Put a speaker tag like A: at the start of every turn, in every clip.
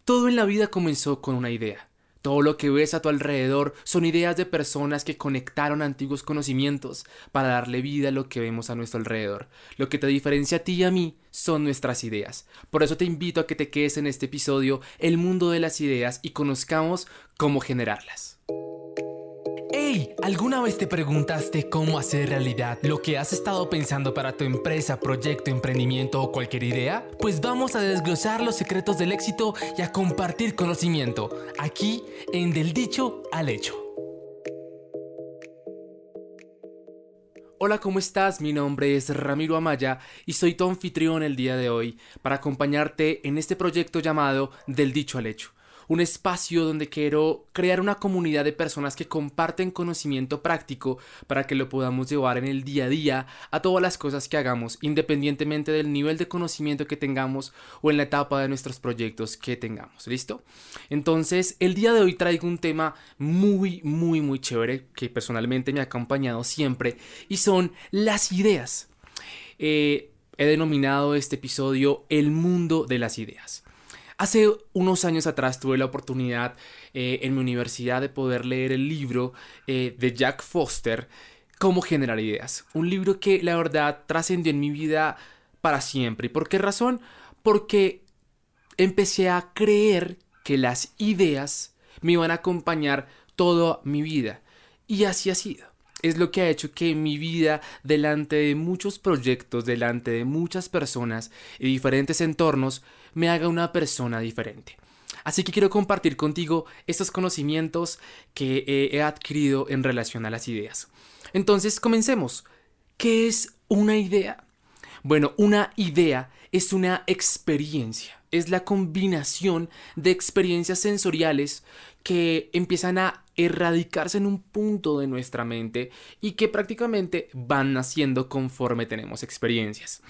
A: Todo en la vida comenzó con una idea. Todo lo que ves a tu alrededor son ideas de personas que conectaron antiguos conocimientos para darle vida a lo que vemos a nuestro alrededor. Lo que te diferencia a ti y a mí son nuestras ideas. Por eso te invito a que te quedes en este episodio, el mundo de las ideas, y conozcamos cómo generarlas. ¡Hey! ¿Alguna vez te preguntaste cómo hacer realidad lo que has estado pensando para tu empresa, proyecto, emprendimiento o cualquier idea? Pues vamos a desglosar los secretos del éxito y a compartir conocimiento, aquí en Del Dicho al Hecho. Hola, ¿cómo estás? Mi nombre es Ramiro Amaya y soy tu anfitrión el día de hoy para acompañarte en este proyecto llamado Del Dicho al Hecho. Un espacio donde quiero crear una comunidad de personas que comparten conocimiento práctico para que lo podamos llevar en el día a día a todas las cosas que hagamos, independientemente del nivel de conocimiento que tengamos o en la etapa de nuestros proyectos que tengamos. ¿Listo? Entonces, el día de hoy traigo un tema muy chévere que personalmente me ha acompañado siempre y son las ideas. He denominado este episodio El mundo de las ideas. Hace unos años atrás tuve la oportunidad en mi universidad de poder leer el libro de Jack Foster, Cómo generar ideas. Un libro que la verdad trascendió en mi vida para siempre. ¿Y por qué razón? Porque empecé a creer que las ideas me iban a acompañar toda mi vida. Y así ha sido. Es lo que ha hecho que mi vida, delante de muchos proyectos, delante de muchas personas y diferentes entornos, me haga una persona diferente. Así que quiero compartir contigo estos conocimientos que he adquirido en relación a las ideas. Entonces, comencemos. ¿Qué es una idea? Bueno, una idea es una experiencia, es la combinación de experiencias sensoriales que empiezan a erradicarse en un punto de nuestra mente y que prácticamente van naciendo conforme tenemos experiencias.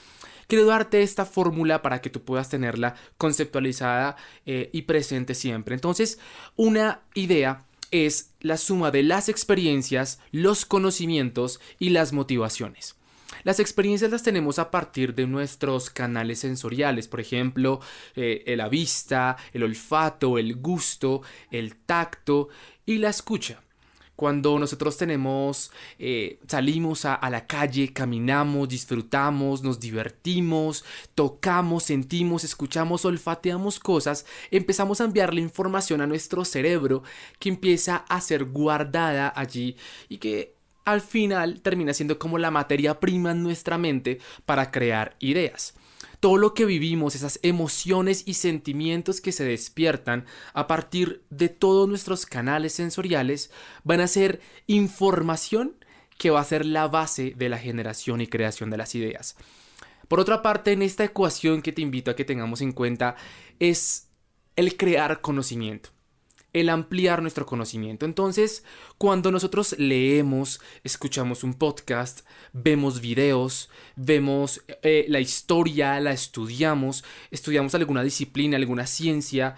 A: Quiero darte esta fórmula para que tú puedas tenerla conceptualizada y presente siempre. Entonces, una idea es la suma de las experiencias, los conocimientos y las motivaciones. Las experiencias las tenemos a partir de nuestros canales sensoriales, por ejemplo, la vista, el olfato, el gusto, el tacto y la escucha. Cuando nosotros salimos a la calle, caminamos, disfrutamos, nos divertimos, tocamos, sentimos, escuchamos, olfateamos cosas, empezamos a enviarle información a nuestro cerebro que empieza a ser guardada allí y que al final termina siendo como la materia prima en nuestra mente para crear ideas. Todo lo que vivimos, esas emociones y sentimientos que se despiertan a partir de todos nuestros canales sensoriales, van a ser información que va a ser la base de la generación y creación de las ideas. Por otra parte, en esta ecuación que te invito a que tengamos en cuenta es el crear conocimiento, el ampliar nuestro conocimiento. Entonces, cuando nosotros leemos, escuchamos un podcast, vemos videos, vemos la historia, la estudiamos alguna disciplina, alguna ciencia,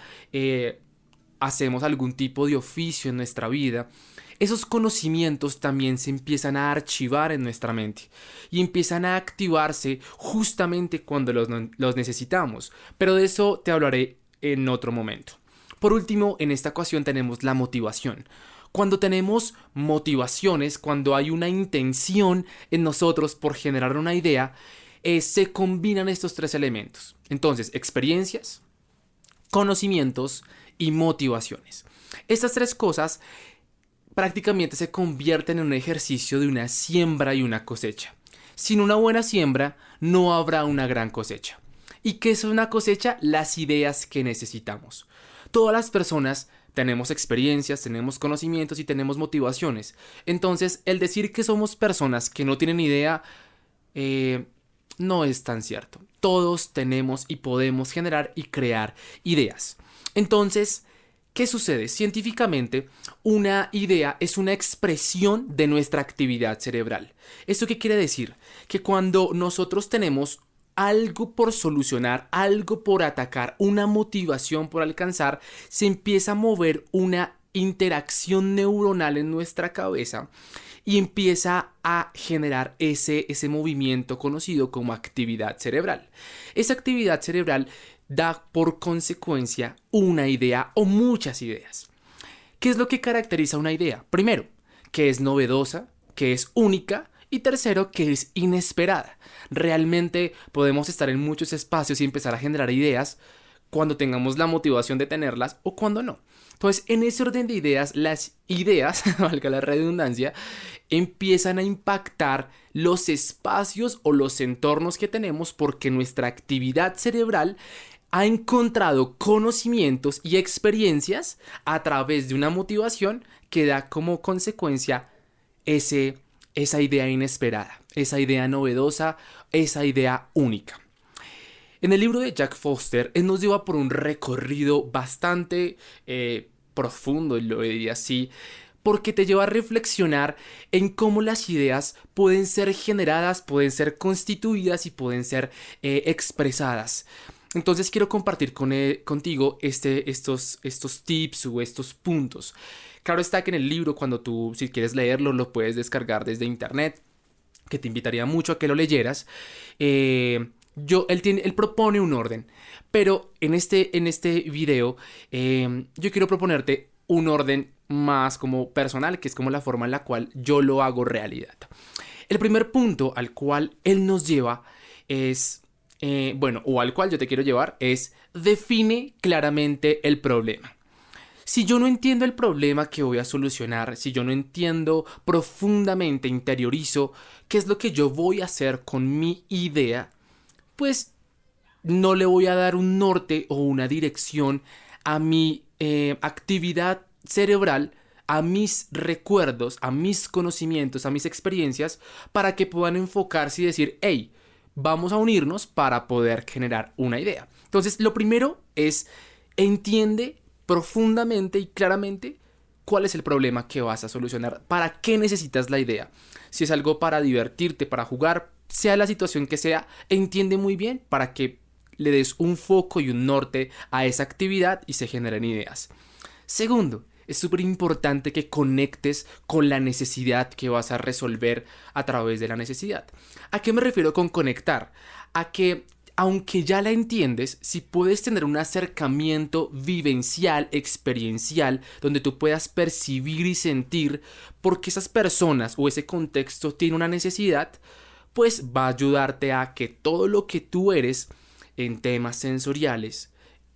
A: hacemos algún tipo de oficio en nuestra vida, esos conocimientos también se empiezan a archivar en nuestra mente y empiezan a activarse justamente cuando los necesitamos. Pero de eso te hablaré en otro momento. Por último, en esta ocasión tenemos la motivación. Cuando tenemos motivaciones, cuando hay una intención en nosotros por generar una idea, se combinan estos tres elementos. Entonces, experiencias, conocimientos y motivaciones. Estas tres cosas prácticamente se convierten en un ejercicio de una siembra y una cosecha. Sin una buena siembra, no habrá una gran cosecha. ¿Y qué es una cosecha? Las ideas que necesitamos. Todas las personas tenemos experiencias, tenemos conocimientos y tenemos motivaciones. Entonces, el decir que somos personas que no tienen idea no es tan cierto. Todos tenemos y podemos generar y crear ideas. Entonces, ¿qué sucede? Científicamente, una idea es una expresión de nuestra actividad cerebral. ¿Esto qué quiere decir? Que cuando nosotros tenemos algo por solucionar, algo por atacar, una motivación por alcanzar, se empieza a mover una interacción neuronal en nuestra cabeza y empieza a generar ese movimiento conocido como actividad cerebral. Esa actividad cerebral da por consecuencia una idea o muchas ideas. ¿Qué es lo que caracteriza una idea? Primero, que es novedosa, que es única, y tercero, que es inesperada. Realmente podemos estar en muchos espacios y empezar a generar ideas cuando tengamos la motivación de tenerlas o cuando no. Entonces, en ese orden de ideas, las ideas, valga la redundancia, empiezan a impactar los espacios o los entornos que tenemos porque nuestra actividad cerebral ha encontrado conocimientos y experiencias a través de una motivación que da como consecuencia esa idea inesperada, esa idea novedosa, esa idea única. En el libro de Jack Foster, él nos lleva por un recorrido bastante profundo, lo diría así, porque te lleva a reflexionar en cómo las ideas pueden ser generadas, pueden ser constituidas y pueden ser expresadas. Entonces quiero compartir contigo estos tips o estos puntos. Claro está que en el libro, cuando tú, si quieres leerlo, lo puedes descargar desde internet, que te invitaría mucho a que lo leyeras. Él propone un orden, pero en este video yo quiero proponerte un orden más como personal, que es como la forma en la cual yo lo hago realidad. El primer punto al cual él nos lleva es, o al cual yo te quiero llevar, es define claramente el problema. Si yo no entiendo el problema que voy a solucionar, si yo no entiendo profundamente, interiorizo qué es lo que yo voy a hacer con mi idea, pues no le voy a dar un norte o una dirección a mi actividad cerebral, a mis recuerdos, a mis conocimientos, a mis experiencias, para que puedan enfocarse y decir, hey, vamos a unirnos para poder generar una idea. Entonces, lo primero es entiende profundamente y claramente cuál es el problema que vas a solucionar, para qué necesitas la idea. Si es algo para divertirte, para jugar, sea la situación que sea, entiende muy bien para que le des un foco y un norte a esa actividad y se generen ideas. Segundo, es súper importante que conectes con la necesidad que vas a resolver a través de la necesidad. ¿A qué me refiero con conectar? A que aunque ya la entiendes, si puedes tener un acercamiento vivencial, experiencial, donde tú puedas percibir y sentir por qué esas personas o ese contexto tiene una necesidad, pues va a ayudarte a que todo lo que tú eres en temas sensoriales,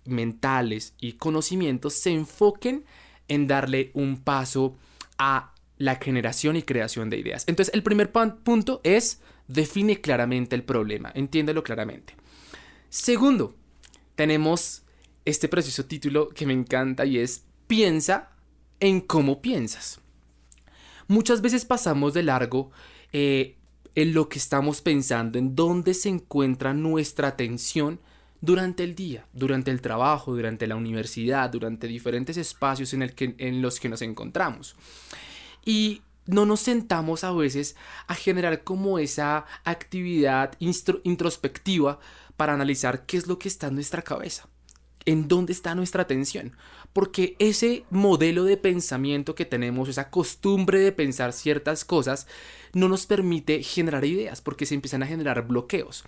A: mentales y conocimientos se enfoquen en darle un paso a la generación y creación de ideas. Entonces, el primer punto es define claramente el problema, entiéndelo claramente. Segundo, tenemos este precioso título que me encanta y es piensa en cómo piensas. Muchas veces pasamos de largo en lo que estamos pensando, en dónde se encuentra nuestra atención durante el día, durante el trabajo, durante la universidad, durante diferentes espacios en los que nos encontramos. Y no nos sentamos a veces a generar como esa actividad introspectiva para analizar qué es lo que está en nuestra cabeza, en dónde está nuestra atención. Porque ese modelo de pensamiento que tenemos, esa costumbre de pensar ciertas cosas, no nos permite generar ideas porque se empiezan a generar bloqueos.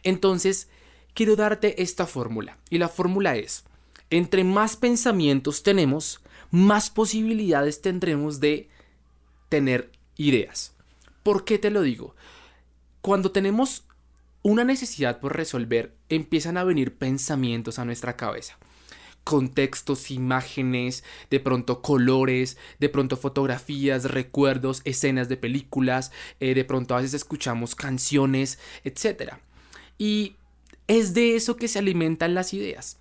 A: Entonces, quiero darte esta fórmula. Y la fórmula es, entre más pensamientos tenemos, más posibilidades tendremos de tener ideas. ¿Por qué te lo digo? Cuando tenemos una necesidad por resolver, empiezan a venir pensamientos a nuestra cabeza. Contextos, imágenes, de pronto colores, de pronto fotografías, recuerdos, escenas de películas, de pronto a veces escuchamos canciones, etc. Y es de eso que se alimentan las ideas.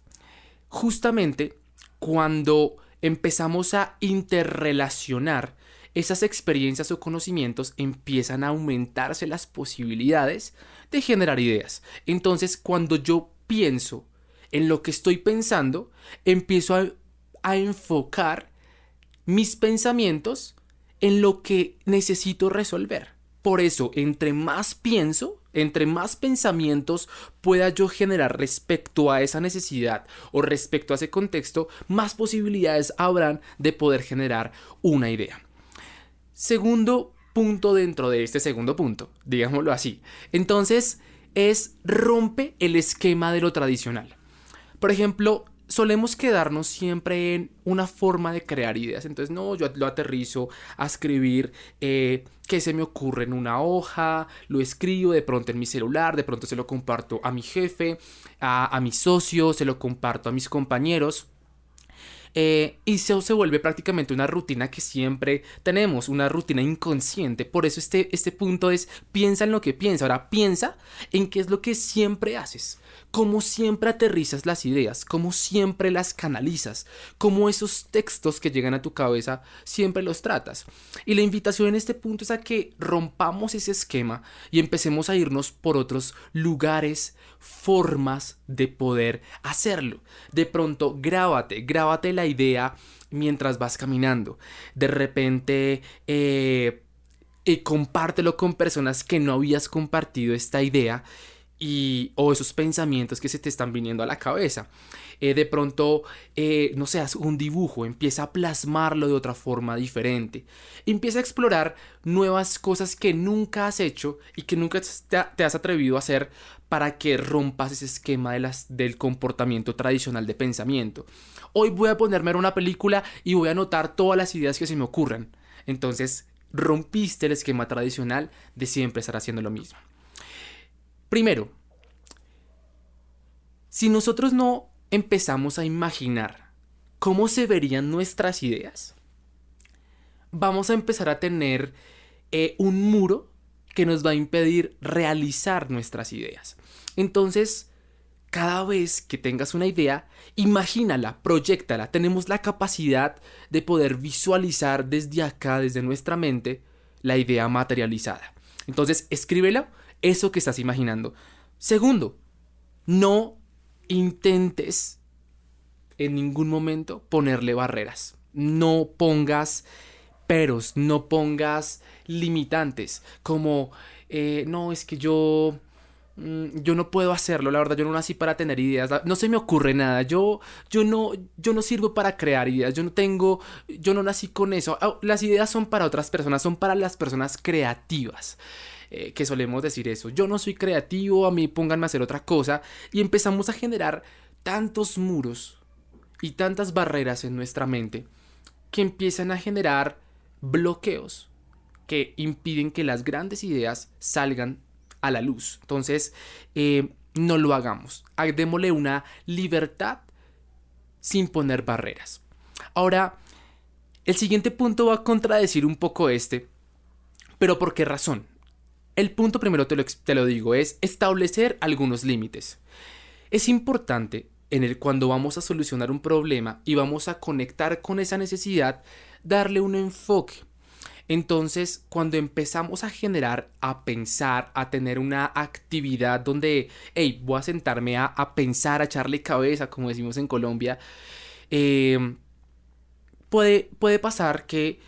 A: Justamente cuando empezamos a interrelacionar esas experiencias o conocimientos, empiezan a aumentarse las posibilidades de generar ideas. Entonces, cuando yo pienso en lo que estoy pensando, empiezo a enfocar mis pensamientos en lo que necesito resolver. Por eso, entre más pienso, entre más pensamientos pueda yo generar respecto a esa necesidad o respecto a ese contexto, más posibilidades habrán de poder generar una idea. Segundo punto dentro de este segundo punto, digámoslo así. Entonces, rompe el esquema de lo tradicional. Por ejemplo, solemos quedarnos siempre en una forma de crear ideas. Entonces, no, yo lo aterrizo a escribir qué se me ocurre en una hoja, lo escribo de pronto en mi celular, de pronto se lo comparto a mi jefe, a mi socio, se lo comparto a mis compañeros. Y eso se vuelve prácticamente una rutina que siempre tenemos, una rutina inconsciente. Por eso este punto es, piensa en lo que piensa. Ahora piensa en qué es lo que siempre haces, cómo siempre aterrizas las ideas, cómo siempre las canalizas, cómo esos textos que llegan a tu cabeza siempre los tratas. Y la invitación en este punto es a que rompamos ese esquema y empecemos a irnos por otros lugares, formas de poder hacerlo. De pronto, grábate la idea mientras vas caminando. De repente, compártelo con personas que no habías compartido esta idea o esos pensamientos que se te están viniendo a la cabeza. De pronto, no sé, haz un dibujo, empieza a plasmarlo de otra forma diferente. Empieza a explorar nuevas cosas que nunca has hecho y que nunca te has atrevido a hacer para que rompas ese esquema del comportamiento tradicional de pensamiento. Hoy voy a ponerme a ver una película y voy a anotar todas las ideas que se me ocurran. Entonces, rompiste el esquema tradicional de siempre estar haciendo lo mismo. Primero, si nosotros no empezamos a imaginar cómo se verían nuestras ideas, vamos a empezar a tener un muro que nos va a impedir realizar nuestras ideas. Entonces, cada vez que tengas una idea, imagínala, proyéctala. Tenemos la capacidad de poder visualizar desde acá, desde nuestra mente, la idea materializada. Entonces, escríbela, eso que estás imaginando. Segundo, no intentes en ningún momento ponerle barreras. No pongas peros, no pongas limitantes, como, no, es que yo no puedo hacerlo, la verdad, yo no nací para tener ideas, no se me ocurre nada, yo no sirvo para crear ideas, yo no nací con eso. Las ideas son para otras personas, son para las personas creativas. Que solemos decir eso, yo no soy creativo, a mí pónganme a hacer otra cosa, y empezamos a generar tantos muros y tantas barreras en nuestra mente que empiezan a generar bloqueos que impiden que las grandes ideas salgan a la luz. Entonces, no lo hagamos. Démosle una libertad sin poner barreras. Ahora, el siguiente punto va a contradecir un poco pero ¿por qué razón? El punto primero te lo digo, es establecer algunos límites. Es importante cuando vamos a solucionar un problema y vamos a conectar con esa necesidad, darle un enfoque. Entonces, cuando empezamos a generar, a pensar, a tener una actividad donde, hey, voy a sentarme a pensar, a echarle cabeza, como decimos en Colombia, puede pasar que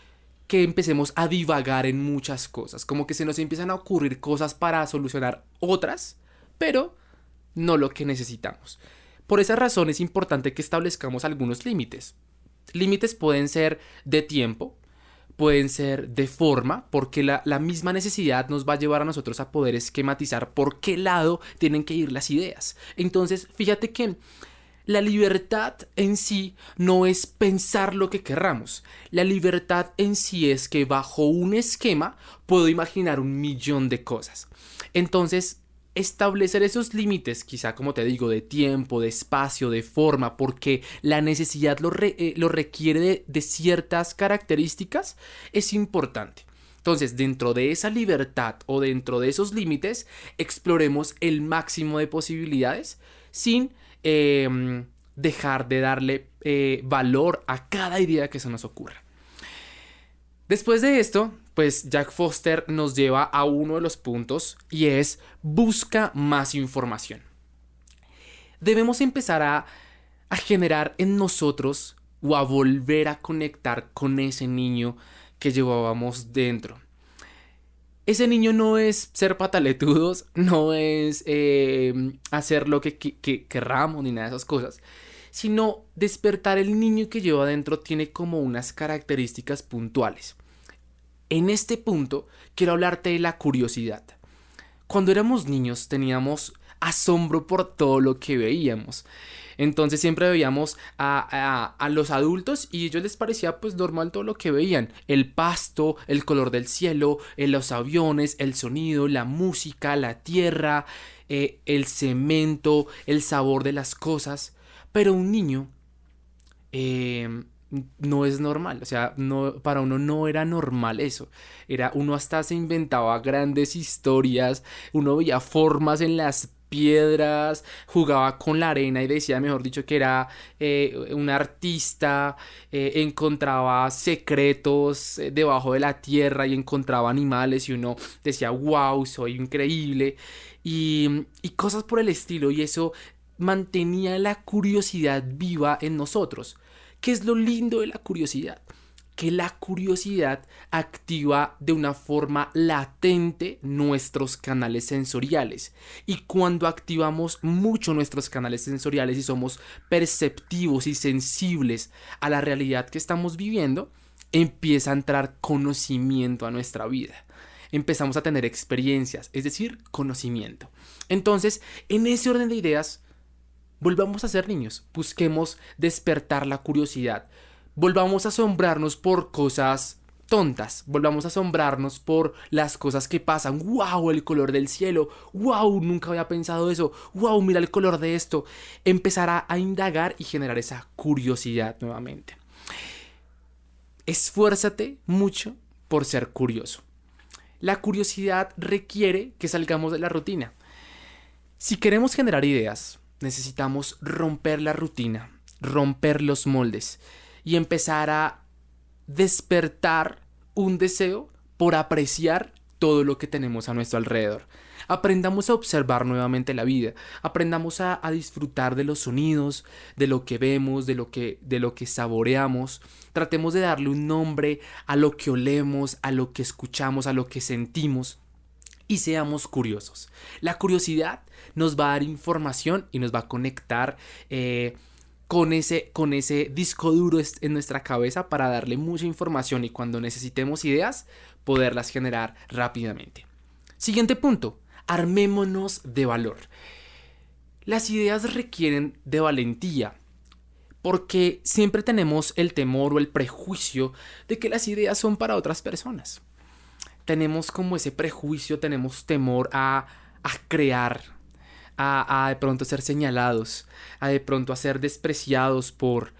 A: empecemos a divagar en muchas cosas, como que se nos empiezan a ocurrir cosas para solucionar otras, pero no lo que necesitamos. Por esa razón es importante que establezcamos algunos límites. Límites pueden ser de tiempo, pueden ser de forma, porque la misma necesidad nos va a llevar a nosotros a poder esquematizar por qué lado tienen que ir las ideas. Entonces, fíjate que la libertad en sí no es pensar lo que querramos. La libertad en sí es que bajo un esquema puedo imaginar 1.000.000 de cosas. Entonces, establecer esos límites, quizá como te digo, de tiempo, de espacio, de forma, porque la necesidad lo requiere de ciertas características, es importante. Entonces, dentro de esa libertad o dentro de esos límites, exploremos el máximo de posibilidades sin dejar de darle valor a cada idea que se nos ocurra. Después de esto, pues Jack Foster nos lleva a uno de los puntos y es busca más información. Debemos empezar a generar en nosotros o a volver a conectar con ese niño que llevábamos dentro. Ese niño no es ser pataletudos, no es hacer lo que querramos ni nada de esas cosas, sino despertar el niño que lleva adentro tiene como unas características puntuales. En este punto quiero hablarte de la curiosidad. Cuando éramos niños teníamos asombro por todo lo que veíamos. Entonces siempre veíamos a los adultos y a ellos les parecía pues normal todo lo que veían. El pasto, el color del cielo, los aviones, el sonido, la música, la tierra, el cemento, el sabor de las cosas. Pero un niño eh, no es normal, o sea, no, para uno no era normal eso. Uno hasta se inventaba grandes historias, uno veía formas en las piedras, jugaba con la arena y decía, mejor dicho, que era un artista, encontraba secretos debajo de la tierra y encontraba animales y uno decía, wow, soy increíble y cosas por el estilo y eso mantenía la curiosidad viva en nosotros. ¿Qué es lo lindo de la curiosidad? Que la curiosidad activa de una forma latente nuestros canales sensoriales. Y cuando activamos mucho nuestros canales sensoriales y somos perceptivos y sensibles a la realidad que estamos viviendo, empieza a entrar conocimiento a nuestra vida. Empezamos a tener experiencias, es decir, conocimiento. Entonces, en ese orden de ideas, volvamos a ser niños, busquemos despertar la curiosidad, volvamos a asombrarnos por cosas tontas, volvamos a asombrarnos por las cosas que pasan. ¡Wow! El color del cielo. ¡Wow! Nunca había pensado eso. ¡Wow! Mira el color de esto. Empezar a indagar y generar esa curiosidad nuevamente. Esfuérzate mucho por ser curioso. La curiosidad requiere que salgamos de la rutina. Si queremos generar ideas, necesitamos romper la rutina, romper los moldes y empezar a despertar un deseo por apreciar todo lo que tenemos a nuestro alrededor. Aprendamos a observar nuevamente la vida, aprendamos a disfrutar de los sonidos, de lo que vemos, de lo que saboreamos. Tratemos de darle un nombre a lo que olemos, a lo que escuchamos, a lo que sentimos. Y seamos curiosos. La curiosidad nos va a dar información y nos va a conectar con ese disco duro en nuestra cabeza para darle mucha información y cuando necesitemos ideas, poderlas generar rápidamente. Siguiente punto, armémonos de valor. Las ideas requieren de valentía, porque siempre tenemos el temor o el prejuicio de que las ideas son para otras personas. Tenemos como ese prejuicio, tenemos temor a crear, a de pronto ser señalados, a de pronto a ser despreciados por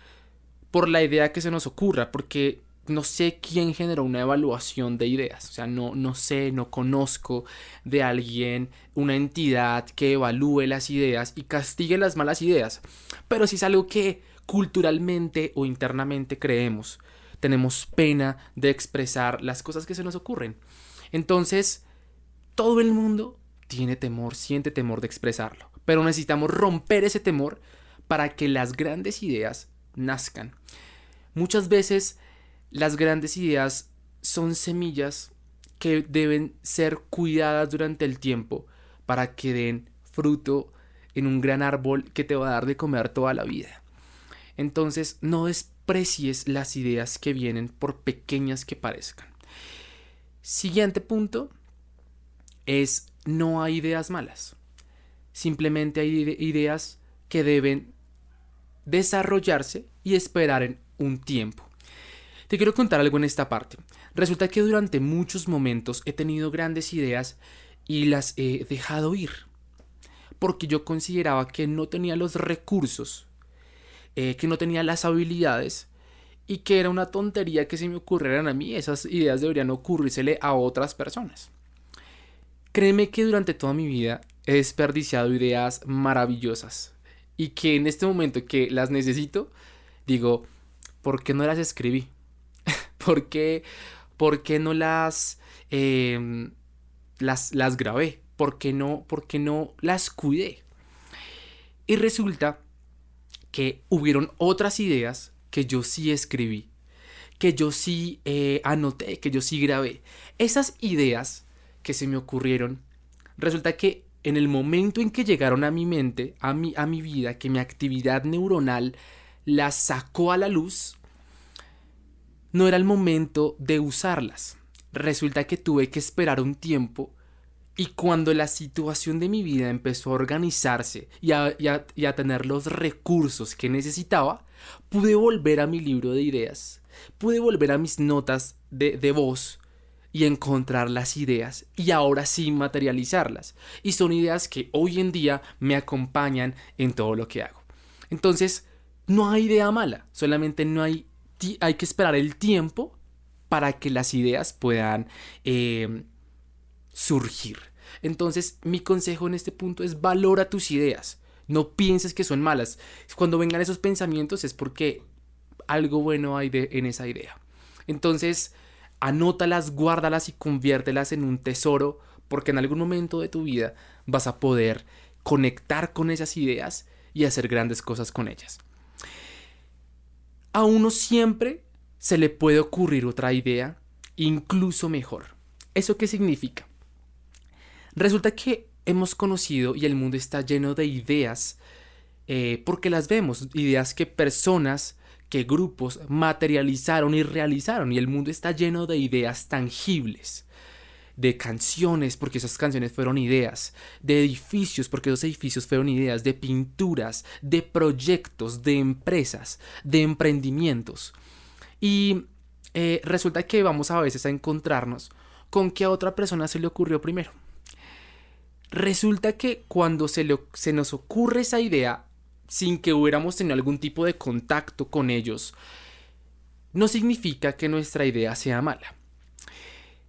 A: la idea que se nos ocurra, porque no sé quién generó una evaluación de ideas, o sea, no sé, no conozco de alguien, una entidad que evalúe las ideas y castigue las malas ideas, pero sí es algo que culturalmente o internamente creemos. Tenemos pena de expresar las cosas que se nos ocurren. Entonces, todo el mundo tiene temor, siente temor de expresarlo. Pero necesitamos romper ese temor para que las grandes ideas nazcan. Muchas veces las grandes ideas son semillas que deben ser cuidadas durante el tiempo para que den fruto en un gran árbol que te va a dar de comer toda la vida. Entonces, no desprecies las ideas que vienen por pequeñas que parezcan. Siguiente punto es no hay ideas malas. Simplemente hay ideas que deben desarrollarse y esperar en un tiempo. Te quiero contar algo en esta parte. Resulta que durante muchos momentos he tenido grandes ideas y las he dejado ir. Porque yo consideraba que no tenía los recursos, que no tenía las habilidades y que era una tontería que se me ocurrieran a mí. Esas ideas deberían ocurrírsele a otras personas. Créeme que durante toda mi vida he desperdiciado ideas maravillosas y que en este momento que las necesito, digo, ¿por qué no las escribí? ¿Por qué no las grabé? ¿Por qué no las cuidé? Y resulta que hubieron otras ideas que yo sí escribí, que yo sí anoté, que yo sí grabé. Esas ideas que se me ocurrieron, resulta que en el momento en que llegaron a mi mente, a mi vida, que mi actividad neuronal las sacó a la luz, no era el momento de usarlas. Resulta que tuve que esperar un tiempo Y cuando la situación de mi vida empezó a organizarse y a tener los recursos que necesitaba, pude volver a mi libro de ideas, pude volver a mis notas de voz y encontrar las ideas y ahora sí materializarlas. Y son ideas que hoy en día me acompañan en todo lo que hago. Entonces, no hay idea mala, solamente hay que esperar el tiempo para que las ideas puedan surgir. Entonces, mi consejo en este punto es valora tus ideas. No pienses que son malas. Cuando vengan esos pensamientos es porque algo bueno hay en esa idea. Entonces, anótalas, guárdalas y conviértelas en un tesoro, porque en algún momento de tu vida vas a poder conectar con esas ideas y hacer grandes cosas con ellas. A uno siempre se le puede ocurrir otra idea, incluso mejor. ¿Eso qué significa? Resulta que hemos conocido y el mundo está lleno de ideas porque las vemos, ideas que personas, que grupos materializaron y realizaron, y el mundo está lleno de ideas tangibles, de canciones porque esas canciones fueron ideas, de edificios porque esos edificios fueron ideas, de pinturas, de proyectos, de empresas, de emprendimientos. Y resulta que vamos a veces a encontrarnos con que a otra persona se le ocurrió primero. Resulta que cuando se nos ocurre esa idea, sin que hubiéramos tenido algún tipo de contacto con ellos, no significa que nuestra idea sea mala.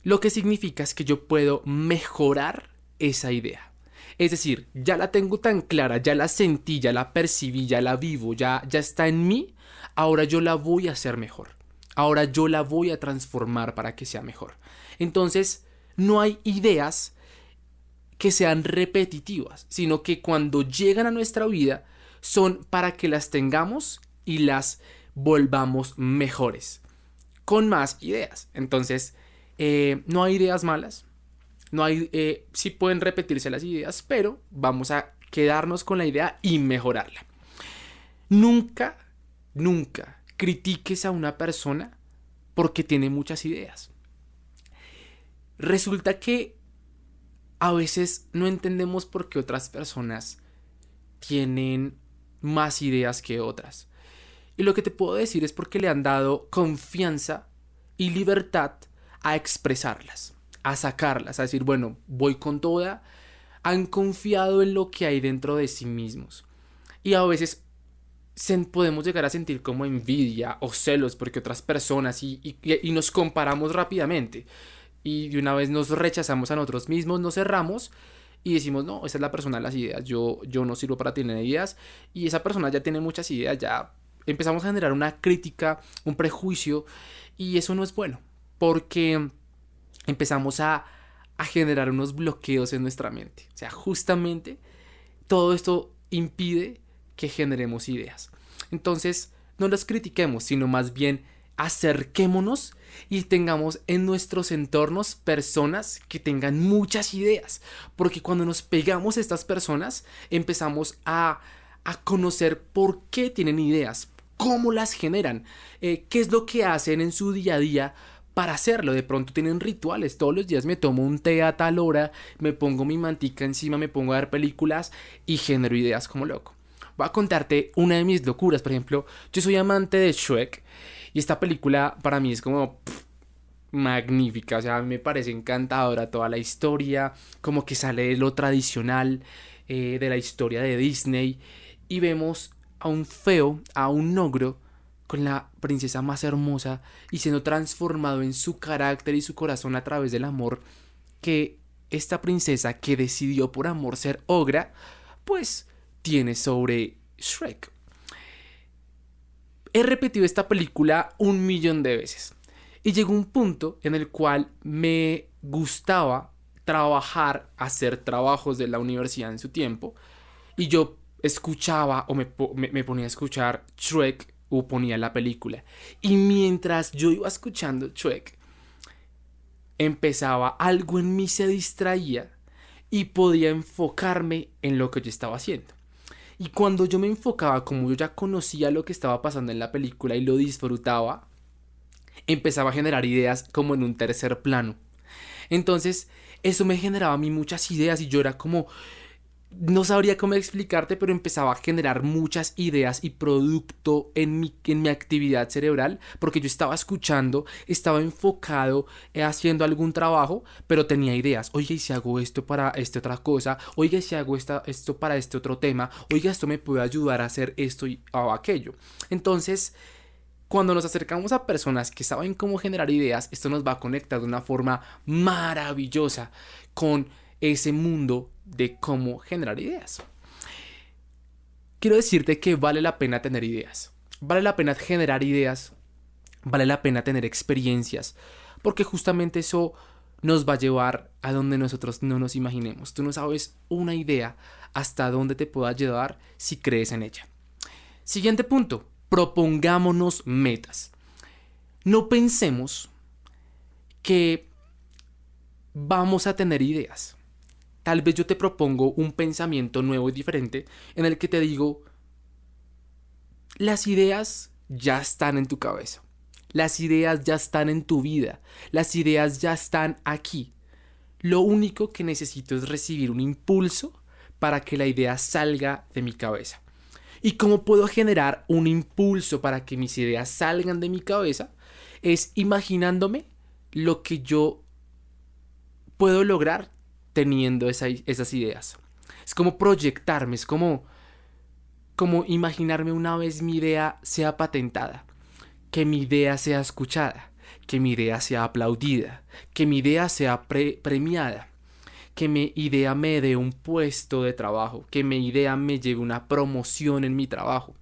A: Lo que significa es que yo puedo mejorar esa idea. Es decir, ya la tengo tan clara, ya la sentí, ya la percibí, ya la vivo, ya está en mí, ahora yo la voy a hacer mejor. Ahora yo la voy a transformar para que sea mejor. Entonces, no hay ideas que sean repetitivas, sino que cuando llegan a nuestra vida son para que las tengamos y las volvamos mejores, con más ideas. Entonces, no hay ideas malas, no hay, sí pueden repetirse las ideas, pero vamos a quedarnos con la idea y mejorarla. Nunca, nunca critiques a una persona porque tiene muchas ideas. Resulta que a veces no entendemos por qué otras personas tienen más ideas que otras. Y lo que te puedo decir es porque le han dado confianza y libertad a expresarlas, a sacarlas, a decir, bueno, voy con toda. Han confiado en lo que hay dentro de sí mismos. Y a veces podemos llegar a sentir como envidia o celos porque otras personas y nos comparamos rápidamente. Y de una vez nos rechazamos a nosotros mismos, nos cerramos y decimos, no, esa es la persona de las ideas, yo no sirvo para tener ideas, y esa persona ya tiene muchas ideas, ya empezamos a generar una crítica, un prejuicio, y eso no es bueno, porque empezamos a generar unos bloqueos en nuestra mente. O sea, justamente todo esto impide que generemos ideas. Entonces, no las critiquemos, sino más bien acerquémonos y tengamos en nuestros entornos personas que tengan muchas ideas, porque cuando nos pegamos a estas personas empezamos a conocer por qué tienen ideas, cómo las generan, qué es lo que hacen en su día a día para hacerlo. De pronto tienen rituales, todos los días me tomo un té a tal hora, me pongo mi mantica encima, me pongo a ver películas y genero ideas como loco. Voy a contarte una de mis locuras. Por ejemplo, yo soy amante de Shrek y esta película para mí es como magnífica. O sea, a mí me parece encantadora toda la historia, como que sale de lo tradicional de la historia de Disney, y vemos a un feo, a un ogro con la princesa más hermosa y siendo transformado en su carácter y su corazón a través del amor que esta princesa, que decidió por amor ser ogra, pues tiene sobre Shrek. He repetido esta película 1.000.000 de veces y llegó un punto en el cual me gustaba hacer trabajos de la universidad en su tiempo, y yo escuchaba o me ponía a escuchar Shrek o ponía la película, y mientras yo iba escuchando Shrek empezaba algo en mí, se distraía y podía enfocarme en lo que yo estaba haciendo. Y cuando yo me enfocaba, como yo ya conocía lo que estaba pasando en la película y lo disfrutaba, empezaba a generar ideas como en un tercer plano. Entonces, Eso me generaba a mí muchas ideas y yo era como, no sabría cómo explicarte, pero empezaba a generar muchas ideas y producto en mi actividad cerebral, porque yo estaba escuchando, estaba enfocado haciendo algún trabajo, pero tenía ideas. Oiga, ¿y si hago esto para esta otra cosa? Oiga, ¿y si hago esto para este otro tema? Oiga, esto me puede ayudar a hacer esto o aquello. Entonces, cuando nos acercamos a personas que saben cómo generar ideas, esto nos va a conectar de una forma maravillosa con ese mundo de cómo generar ideas. Quiero decirte que vale la pena tener ideas, vale la pena generar ideas, vale la pena tener experiencias, porque justamente eso nos va a llevar a donde nosotros no nos imaginemos. Tú no sabes una idea hasta dónde te pueda llevar si crees en ella. Siguiente punto, propongámonos metas. No pensemos que vamos a tener ideas. Tal vez yo te propongo un pensamiento nuevo y diferente en el que te digo, las ideas ya están en tu cabeza, las ideas ya están en tu vida, las ideas ya están aquí. Lo único que necesito es recibir un impulso para que la idea salga de mi cabeza. ¿Y cómo puedo generar un impulso para que mis ideas salgan de mi cabeza? Es imaginándome lo que yo puedo lograr teniendo esas ideas. Es como proyectarme, es como imaginarme una vez mi idea sea patentada, que mi idea sea escuchada, que mi idea sea aplaudida, que mi idea sea premiada, que mi idea me dé un puesto de trabajo, que mi idea me lleve una promoción en mi trabajo,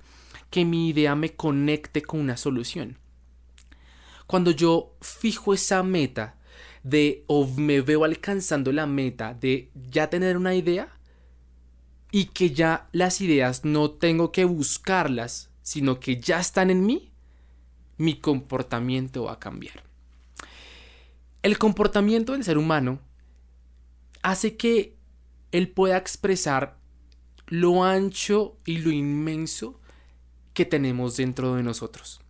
A: que mi idea me conecte con una solución. Cuando yo fijo esa meta o me veo alcanzando la meta de ya tener una idea y que ya las ideas no tengo que buscarlas, sino que ya están en mí, mi comportamiento va a cambiar. El comportamiento del ser humano hace que él pueda expresar lo ancho y lo inmenso que tenemos dentro de nosotros.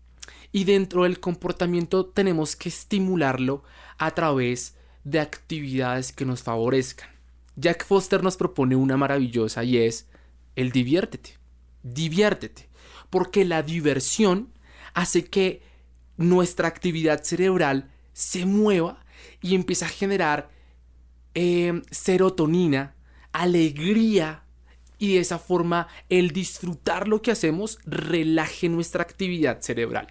A: Y dentro del comportamiento tenemos que estimularlo a través de actividades que nos favorezcan. Jack Foster nos propone una maravillosa y es el diviértete. Diviértete. Porque la diversión hace que nuestra actividad cerebral se mueva y empieza a generar serotonina, alegría, y de esa forma el disfrutar lo que hacemos relaje nuestra actividad cerebral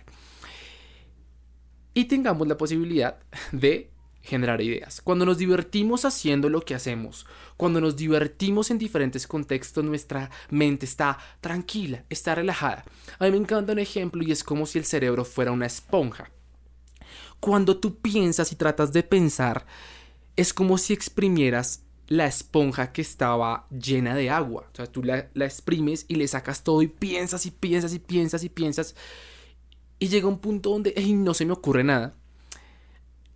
A: y tengamos la posibilidad de generar ideas. Cuando nos divertimos haciendo lo que hacemos, cuando nos divertimos en diferentes contextos, nuestra mente está tranquila, está relajada. A mí me encanta un ejemplo y es como si el cerebro fuera una esponja. Cuando tú piensas y tratas de pensar, es como si exprimieras la esponja que estaba llena de agua. O sea, tú la exprimes y le sacas todo y piensas y piensas y piensas y piensas. Y llega un punto donde no se me ocurre nada.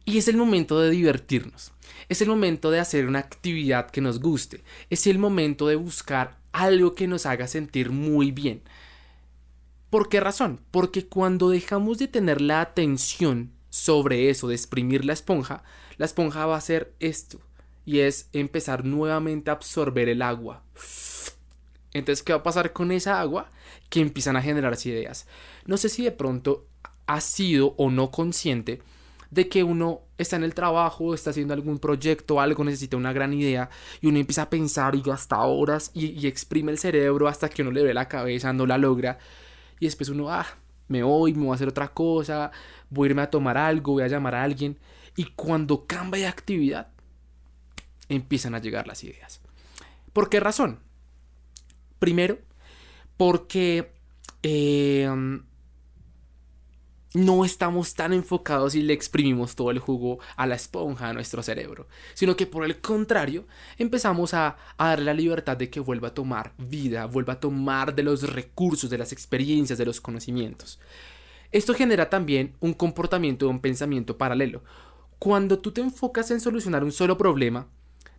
A: Y es el momento de divertirnos. Es el momento de hacer una actividad que nos guste. Es el momento de buscar algo que nos haga sentir muy bien. ¿Por qué razón? Porque cuando dejamos de tener la atención sobre eso, de exprimir la esponja va a hacer esto. Y es empezar nuevamente a absorber el agua. Entonces, ¿qué va a pasar con esa agua? Que empiezan a generarse ideas. No sé si de pronto ha sido o no consciente de que uno está en el trabajo, está haciendo algún proyecto, algo, necesita una gran idea y uno empieza a pensar y gasta horas y exprime el cerebro hasta que uno le ve la cabeza, no la logra y después uno, me voy a hacer otra cosa, voy a irme a tomar algo, voy a llamar a alguien y cuando cambia de actividad empiezan a llegar las ideas. ¿Por qué razón? Primero, porque no estamos tan enfocados y le exprimimos todo el jugo a la esponja, a nuestro cerebro, sino que por el contrario empezamos a darle la libertad de que vuelva a tomar vida, vuelva a tomar de los recursos, de las experiencias, de los conocimientos. Esto genera también un comportamiento, un pensamiento paralelo. Cuando tú te enfocas en solucionar un solo problema,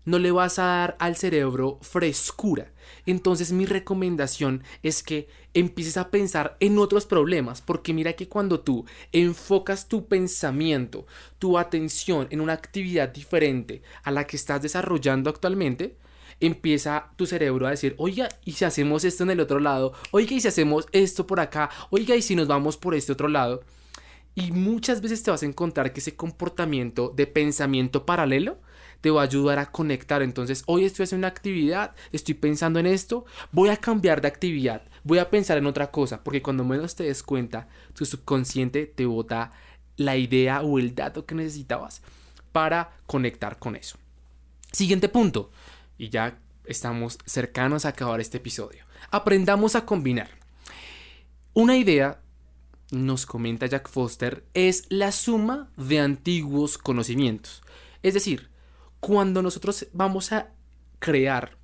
A: no le vas a dar al cerebro frescura. Entonces mi recomendación es que empieces a pensar en otros problemas, porque mira que cuando tú enfocas tu pensamiento, tu atención en una actividad diferente a la que estás desarrollando actualmente, empieza tu cerebro a decir, oiga, ¿y si hacemos esto en el otro lado? Oiga, ¿y si hacemos esto por acá? Oiga, ¿y si nos vamos por este otro lado? Y muchas veces te vas a encontrar que ese comportamiento de pensamiento paralelo te va a ayudar a conectar. Entonces, hoy estoy haciendo una actividad, estoy pensando en esto, voy a cambiar de actividad, voy a pensar en otra cosa, porque cuando menos te des cuenta, tu subconsciente te bota la idea o el dato que necesitabas para conectar con eso. Siguiente punto, y ya estamos cercanos a acabar este episodio. Aprendamos a combinar. Una idea, nos comenta Jack Foster, es la suma de antiguos conocimientos. Es decir, cuando nosotros vamos a crear,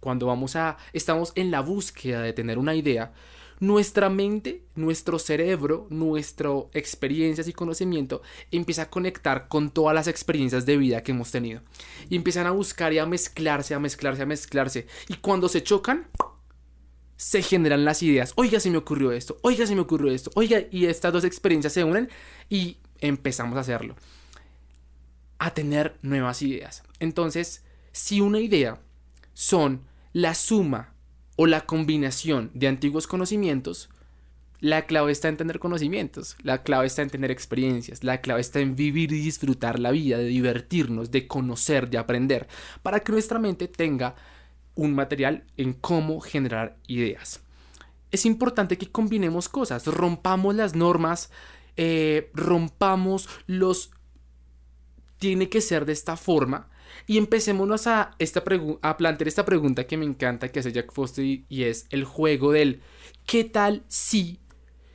A: estamos en la búsqueda de tener una idea, nuestra mente, nuestro cerebro, nuestras experiencias y conocimiento empieza a conectar con todas las experiencias de vida que hemos tenido. Y empiezan a buscar y a mezclarse. Y cuando se chocan, se generan las ideas. Oiga, se me ocurrió esto. Oiga, y estas dos experiencias se unen y empezamos a hacerlo. A tener nuevas ideas. Entonces, si una idea son la suma o la combinación de antiguos conocimientos, la clave está en tener conocimientos, la clave está en tener experiencias, la clave está en vivir y disfrutar la vida, de divertirnos, de conocer, de aprender, para que nuestra mente tenga un material en cómo generar ideas. Es importante que combinemos cosas, rompamos las normas, rompamos los tiene que ser de esta forma y empecémonos a plantear esta pregunta que me encanta que hace Jack Foster y es el juego del ¿qué tal si?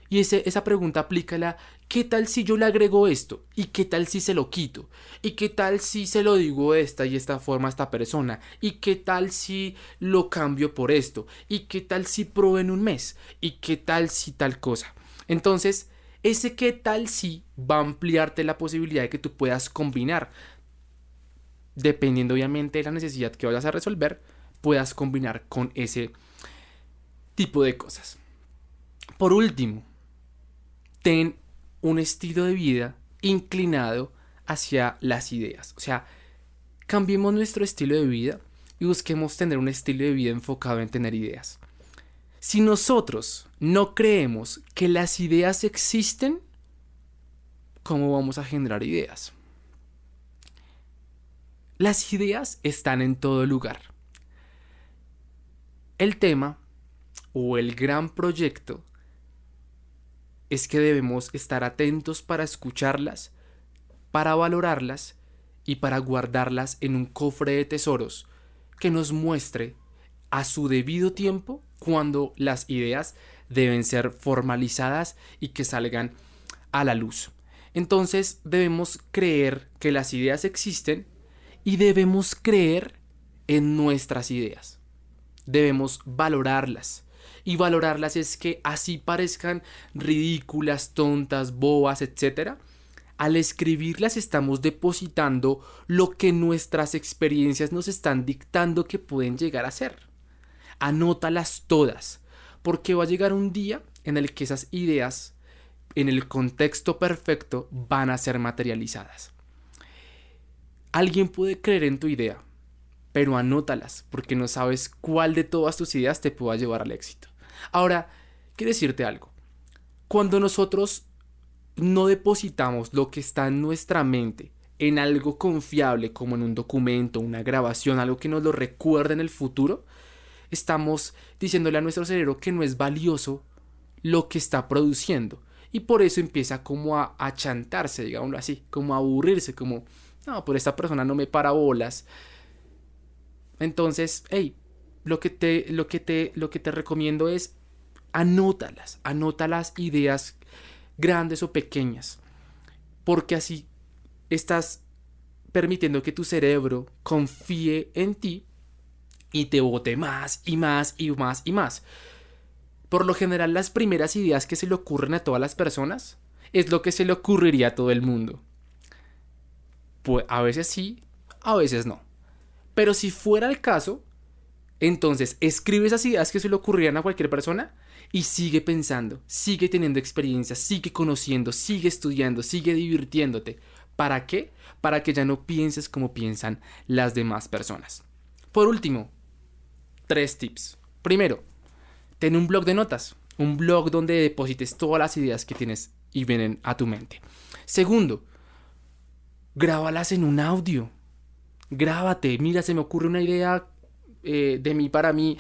A: Y esa pregunta aplícala, ¿qué tal si yo le agrego esto? ¿Y qué tal si se lo quito? ¿Y qué tal si se lo digo de esta y esta forma a esta persona? ¿Y qué tal si lo cambio por esto? ¿Y qué tal si pruebo en un mes? ¿Y qué tal si tal cosa? Entonces, ese qué tal si va a ampliarte la posibilidad de que tú puedas combinar. Dependiendo obviamente de la necesidad que vayas a resolver, puedas combinar con ese tipo de cosas. Por último, ten un estilo de vida inclinado hacia las ideas. O sea, cambiemos nuestro estilo de vida y busquemos tener un estilo de vida enfocado en tener ideas. Si nosotros no creemos que las ideas existen, ¿cómo vamos a generar ideas? Las ideas están en todo lugar. El tema o el gran proyecto es que debemos estar atentos para escucharlas, para valorarlas y para guardarlas en un cofre de tesoros que nos muestre a su debido tiempo cuando las ideas deben ser formalizadas y que salgan a la luz. Entonces debemos creer que las ideas existen y debemos creer en nuestras ideas. Debemos valorarlas. Y valorarlas es que así parezcan ridículas, tontas, bobas, etc. Al escribirlas estamos depositando lo que nuestras experiencias nos están dictando que pueden llegar a ser. Anótalas todas, porque va a llegar un día en el que esas ideas, en el contexto perfecto, van a ser materializadas. Alguien puede creer en tu idea, pero anótalas, porque no sabes cuál de todas tus ideas te pueda llevar al éxito. Ahora, quiero decirte algo. Cuando nosotros no depositamos lo que está en nuestra mente en algo confiable, como en un documento, una grabación, algo que nos lo recuerde en el futuro, estamos diciéndole a nuestro cerebro que no es valioso lo que está produciendo. Y por eso empieza como a achantarse, digámoslo así, como a aburrirse, como, no, por esta persona no me para bolas. Entonces, lo que te recomiendo es anota las ideas grandes o pequeñas, porque así estás permitiendo que tu cerebro confíe en ti y te bote más y más y más y más. Por lo general, las primeras ideas que se le ocurren a todas las personas es lo que se le ocurriría a todo el mundo. Pues a veces sí, a veces no. Pero si fuera el caso, entonces escribe esas ideas que se le ocurrían a cualquier persona y sigue pensando, sigue teniendo experiencia, sigue conociendo, sigue estudiando, sigue divirtiéndote. ¿Para qué? Para que ya no pienses como piensan las demás personas. Por último, 3 tips. Primero, ten un blog de notas, un blog donde deposites todas las ideas que tienes y vienen a tu mente. Segundo, grábalas en un audio. Grábate, mira, se me ocurre una idea de mí para mí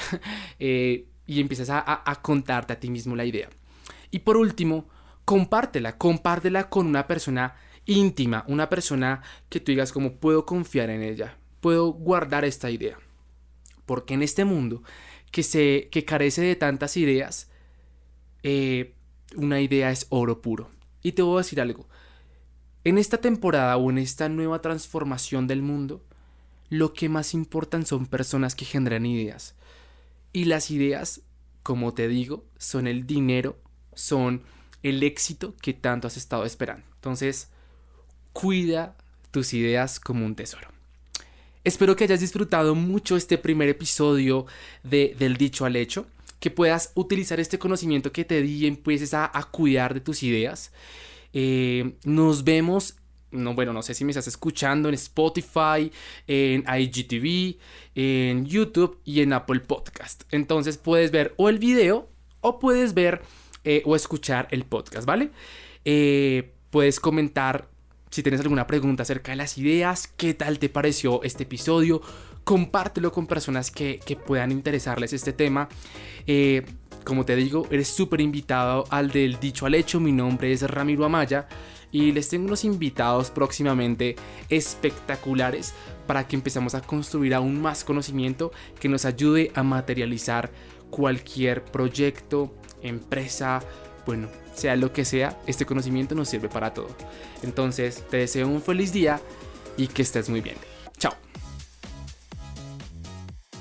A: y empiezas a contarte a ti mismo la idea. Y por último, compártela con una persona íntima, una persona que tú digas como puedo confiar en ella, puedo guardar esta idea. Porque en este mundo que carece de tantas ideas, una idea es oro puro. Y te voy a decir algo, en esta temporada o en esta nueva transformación del mundo, lo que más importan son personas que generan ideas. Y las ideas, como te digo, son el dinero, son el éxito que tanto has estado esperando. Entonces, cuida tus ideas como un tesoro. Espero que hayas disfrutado mucho este primer episodio del Dicho al Hecho, que puedas utilizar este conocimiento que te di y empieces a cuidar de tus ideas. Nos vemos. No sé si me estás escuchando en Spotify, en IGTV, en YouTube y en Apple Podcast. Entonces puedes ver o el video o puedes ver o escuchar el podcast, ¿vale? Puedes comentar si tienes alguna pregunta acerca de las ideas, qué tal te pareció este episodio. Compártelo con personas que puedan interesarles este tema. Como te digo, eres súper invitado al del Dicho al Hecho. Mi nombre es Ramiro Amaya y les tengo unos invitados próximamente espectaculares para que empecemos a construir aún más conocimiento que nos ayude a materializar cualquier proyecto, empresa, bueno, sea lo que sea, este conocimiento nos sirve para todo. Entonces, te deseo un feliz día y que estés muy bien. Chao.